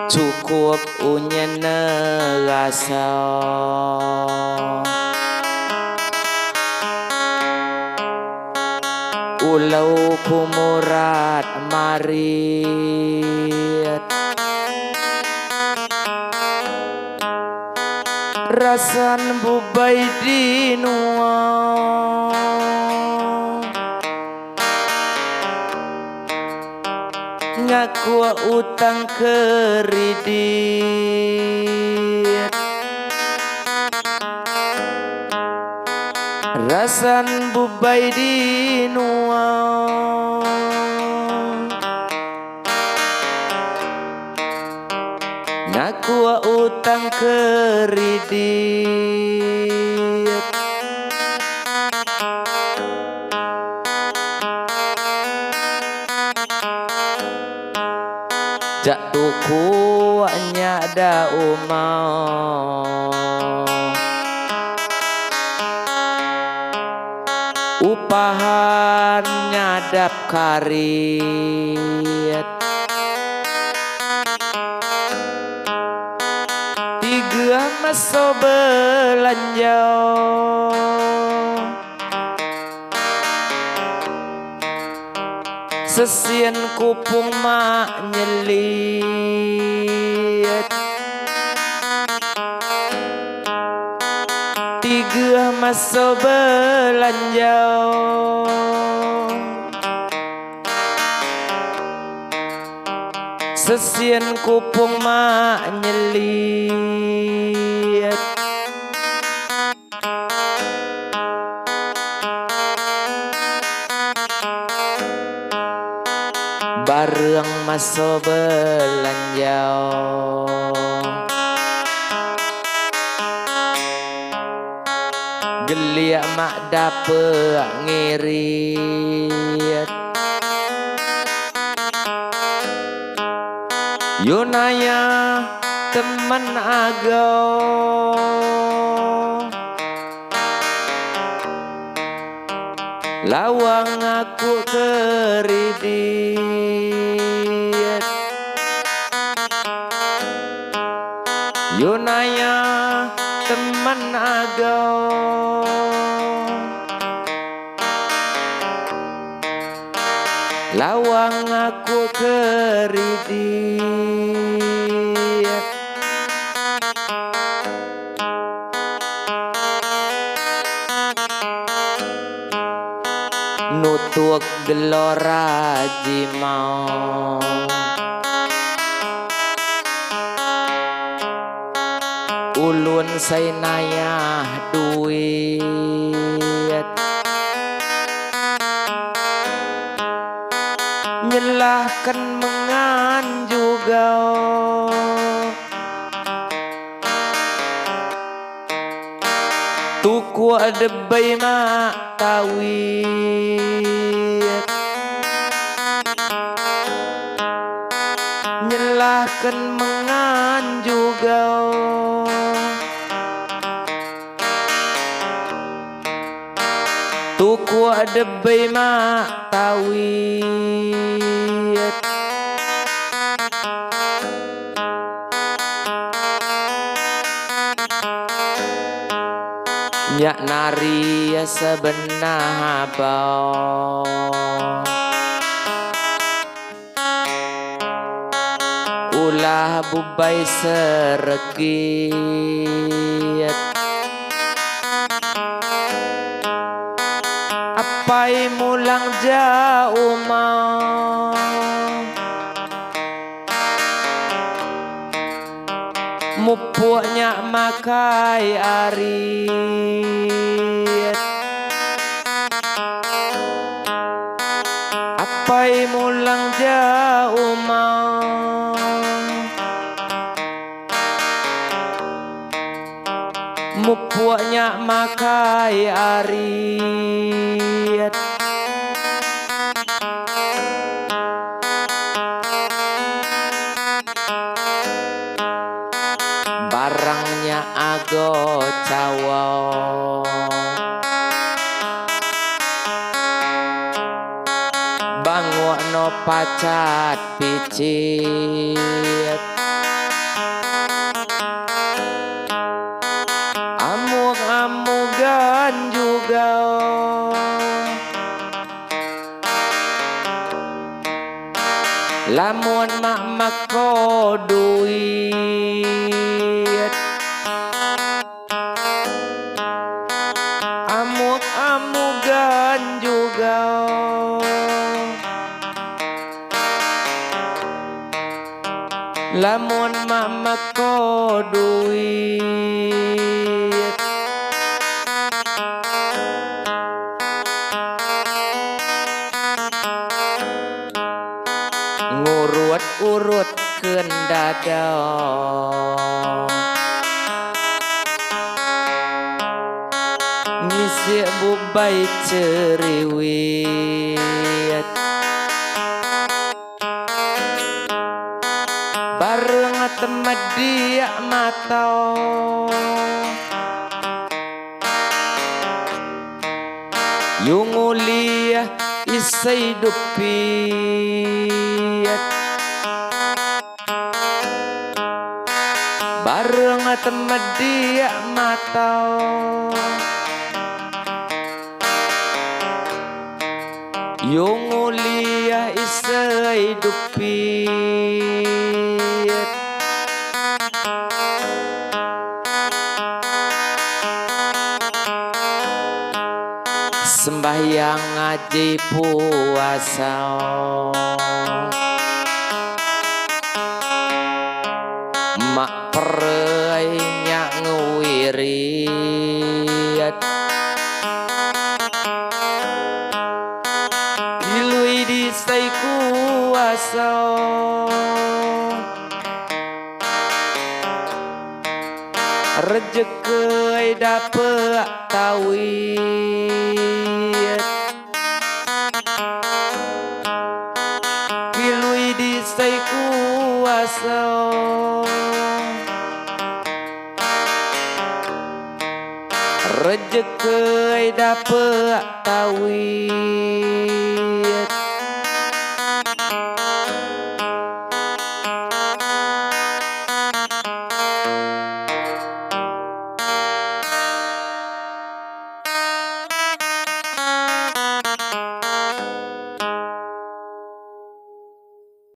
Cukup unyen rasa ulau kumurat marit rasan bubai di nuang ngaku utang kredit rasan bubai di nuang ngaku utang kredit jak tuku nyada umau upahan nyadap karit tiga maso belanja sesian kupung mak nyelit tiga maso belanja sesian kupung mak nyelit bareng maso belanja geliak mak dapet ngirit Yunaya teman agong lawang aku kredit Yunaya teman agong lawang aku kredit nutuk gelora jimau ulun sainaya duit nyelahkan mengan juga tuku debai mak tawit nyelahkan mengan juga tuku debai mak tawit nyak nari sebenah bau ulah bubai seregit apai mulang jauh mau mupuknya makai arit apai mulang jauh mau mupuaknya makai ariat barangnya ago cawo banguno pacat picit amuk-amugan juga lamun mak ko duit amuk-amugan juga lamun mak ko duit ngurut-urut keun dada ngisi bubai ceriwit bareng temat dia matau yung uliah isay dupit bareng temat dia matau yung uliah isay dupit sembahyang ngaji puasa mak perei nya ngewirit ilui disai kuasa rejeki dapet tawit kilui disai kuasa rejeki dapet tawit